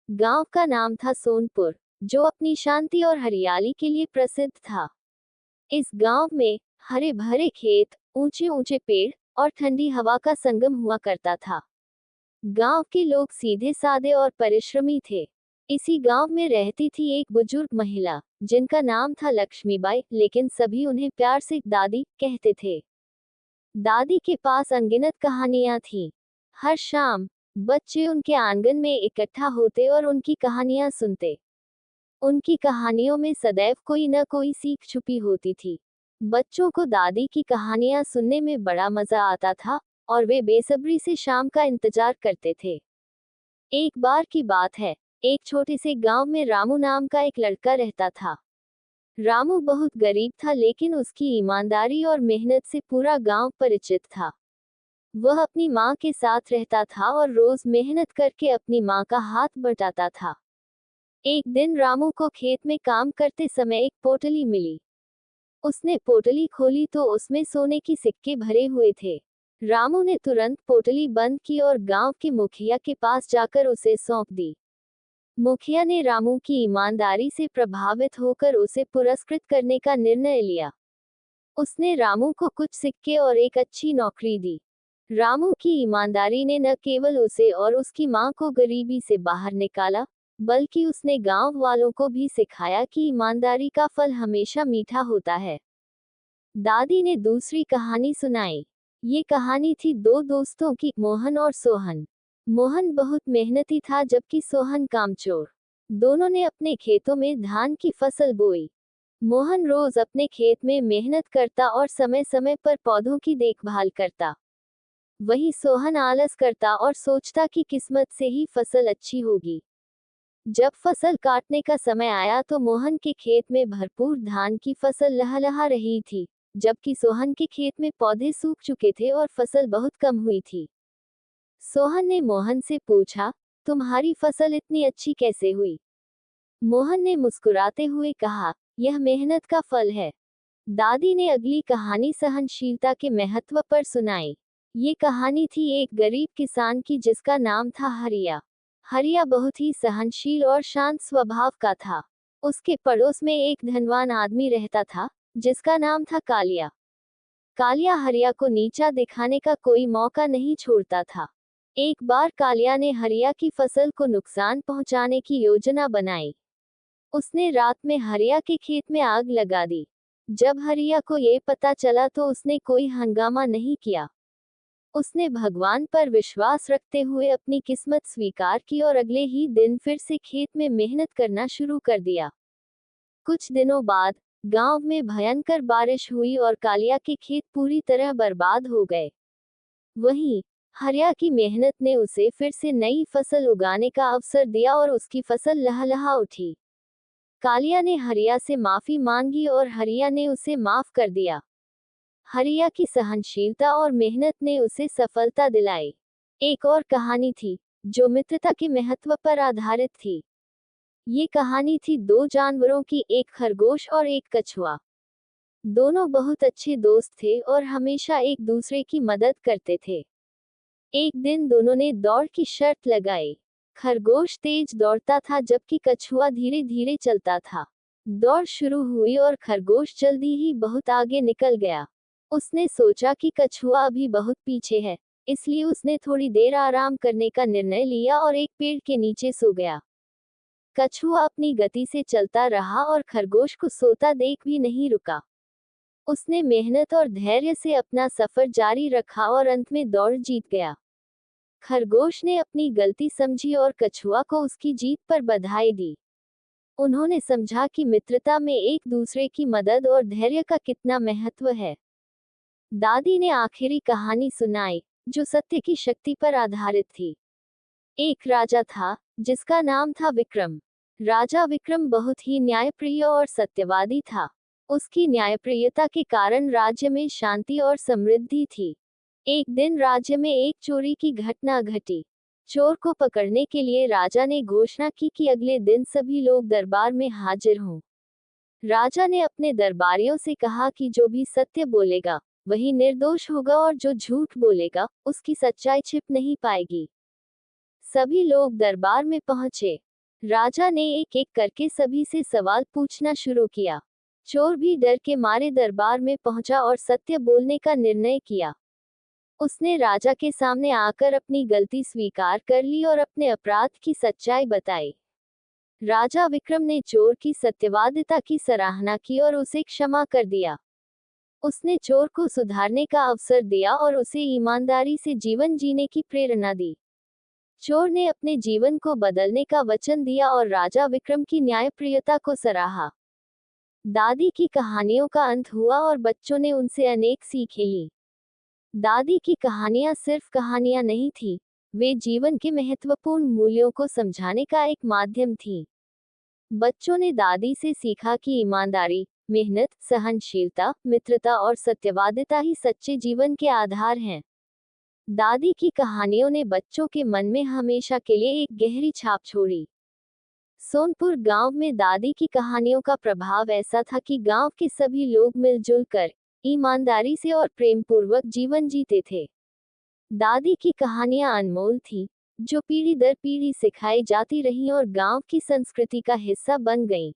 गांव का नाम था सोनपुर, जो अपनी शांति और हरियाली के लिए प्रसिद्ध था। इस गांव में हरे भरे खेत, ऊंचे ऊंचे पेड़ और ठंडी हवा का संगम हुआ करता था। गांव के लोग सीधे सादे और परिश्रमी थे। इसी गांव में रहती थी एक बुजुर्ग महिला, जिनका नाम था लक्ष्मीबाई, लेकिन सभी उन्हें प्यार से दादी कहते थे। दादी के पास अनगिनत कहानियां थीं। हर शाम बच्चे उनके आंगन में इकट्ठा होते और उनकी कहानियां सुनते। उनकी कहानियों में सदैव कोई न कोई सीख छुपी होती थी। बच्चों को दादी की कहानियां सुनने में बड़ा मजा आता था और वे बेसब्री से शाम का इंतजार करते थे। एक बार की बात है, एक छोटे से गांव में रामू नाम का एक लड़का रहता था। रामू बहुत गरीब था, लेकिन उसकी ईमानदारी और मेहनत से पूरा गांव परिचित था। वह अपनी माँ के साथ रहता था और रोज मेहनत करके अपनी माँ का हाथ बटाता था। एक दिन रामू को खेत में काम करते समय एक पोटली मिली। उसने पोटली खोली तो उसमें सोने की सिक्के भरे हुए थे। रामू ने तुरंत पोटली बंद की और गांव के मुखिया के पास जाकर उसे सौंप दी। मुखिया ने रामू की ईमानदारी से प्रभावित होकर उसे पुरस्कृत करने का निर्णय लिया। उसने रामू को कुछ सिक्के और एक अच्छी नौकरी दी। रामू की ईमानदारी ने न केवल उसे और उसकी मां को गरीबी से बाहर निकाला, बल्कि उसने गांव वालों को भी सिखाया कि ईमानदारी का फल हमेशा मीठा होता है। दादी ने दूसरी कहानी सुनाई। ये कहानी थी दो दोस्तों की, मोहन और सोहन। मोहन बहुत मेहनती था, जबकि सोहन कामचोर। दोनों ने अपने खेतों में धान की फसल बोई। मोहन रोज अपने खेत में मेहनत करता और समय समय पर पौधों की देखभाल करता। वही सोहन आलस करता और सोचता कि किस्मत से ही फसल अच्छी होगी। जब फसल काटने का समय आया तो मोहन के खेत में भरपूर धान की फसल लहलहा रही थी, जबकि सोहन के खेत में पौधे सूख चुके थे और फसल बहुत कम हुई थी। सोहन ने मोहन से पूछा, तुम्हारी फसल इतनी अच्छी कैसे हुई? मोहन ने मुस्कुराते हुए कहा, यह मेहनत का फल है। दादी ने अगली कहानी सहनशीलता के महत्व पर सुनाई। ये कहानी थी एक गरीब किसान की, जिसका नाम था हरिया। हरिया बहुत ही सहनशील और शांत स्वभाव का था। उसके पड़ोस में एक धनवान आदमी रहता था, जिसका नाम था कालिया। कालिया हरिया को नीचा दिखाने का कोई मौका नहीं छोड़ता था। एक बार कालिया ने हरिया की फसल को नुकसान पहुंचाने की योजना बनाई। उसने रात में हरिया के खेत में आग लगा दी। जब हरिया को ये पता चला तो उसने कोई हंगामा नहीं किया। उसने भगवान पर विश्वास रखते हुए अपनी किस्मत स्वीकार की और अगले ही दिन फिर से खेत में मेहनत करना शुरू कर दिया। कुछ दिनों बाद गांव में भयंकर बारिश हुई और कालिया के खेत पूरी तरह बर्बाद हो गए। वहीं हरिया की मेहनत ने उसे फिर से नई फसल उगाने का अवसर दिया और उसकी फसल लहलहा उठी। कालिया ने हरिया से माफी मांगी और हरिया ने उसे माफ कर दिया। हरिया की सहनशीलता और मेहनत ने उसे सफलता दिलाई। एक और कहानी थी, जो मित्रता के महत्व पर आधारित थी। ये कहानी थी दो जानवरों की, एक खरगोश और एक कछुआ। दोनों बहुत अच्छे दोस्त थे और हमेशा एक दूसरे की मदद करते थे। एक दिन दोनों ने दौड़ की शर्त लगाई। खरगोश तेज दौड़ता था, जबकि कछुआ धीरे धीरे चलता था। दौड़ शुरू हुई और खरगोश जल्दी ही बहुत आगे निकल गया। उसने सोचा कि कछुआ अभी बहुत पीछे है, इसलिए उसने थोड़ी देर आराम करने का निर्णय लिया और एक पेड़ के नीचे सो गया। कछुआ अपनी गति से चलता रहा और खरगोश को सोता देख भी नहीं रुका। उसने मेहनत और धैर्य से अपना सफर जारी रखा और अंत में दौड़ जीत गया। खरगोश ने अपनी गलती समझी और कछुआ को उसकी जीत पर बधाई दी। उन्होंने समझा कि मित्रता में एक दूसरे की मदद और धैर्य का कितना महत्व है। दादी ने आखिरी कहानी सुनाई, जो सत्य की शक्ति पर आधारित थी। एक राजा था, जिसका नाम था विक्रम। राजा विक्रम बहुत ही न्यायप्रिय और सत्यवादी था। उसकी न्यायप्रियता के कारण राज्य में शांति और समृद्धि थी। एक दिन राज्य में एक चोरी की घटना घटी। चोर को पकड़ने के लिए राजा ने घोषणा की कि अगले दिन सभी लोग दरबार में हाजिर हों। राजा ने अपने दरबारियों से कहा कि जो भी सत्य बोलेगा वही निर्दोष होगा और जो झूठ बोलेगा उसकी सच्चाई छिप नहीं पाएगी। सभी लोग दरबार में पहुंचे। राजा ने एक एक करके सभी से सवाल पूछना शुरू किया। चोर भी डर के मारे दरबार में पहुंचा और सत्य बोलने का निर्णय किया। उसने राजा के सामने आकर अपनी गलती स्वीकार कर ली और अपने अपराध की सच्चाई बताई। राजा विक्रम ने चोर की सत्यवादिता की सराहना की और उसे क्षमा कर दिया। उसने चोर को सुधारने का अवसर दिया और उसे ईमानदारी से जीवन जीने की प्रेरणा दी। चोर ने अपने जीवन को बदलने का वचन दिया और राजा विक्रम की न्यायप्रियता को सराहा। दादी की कहानियों का अंत हुआ और बच्चों ने उनसे अनेक सीखें ली। दादी की कहानियां सिर्फ कहानियां नहीं थी, वे जीवन के महत्वपूर्ण मूल्यों को समझाने का एक माध्यम थी। बच्चों ने दादी से सीखा कि ईमानदारी, मेहनत, सहनशीलता, मित्रता और सत्यवादिता ही सच्चे जीवन के आधार हैं। दादी की कहानियों ने बच्चों के मन में हमेशा के लिए एक गहरी छाप छोड़ी। सोनपुर गांव में दादी की कहानियों का प्रभाव ऐसा था कि गांव के सभी लोग मिलजुल कर ईमानदारी से और प्रेम पूर्वक जीवन जीते थे। दादी की कहानियां अनमोल थी, जो पीढ़ी दर पीढ़ी सिखाई जाती रहीं और गांव की संस्कृति का हिस्सा बन गईं।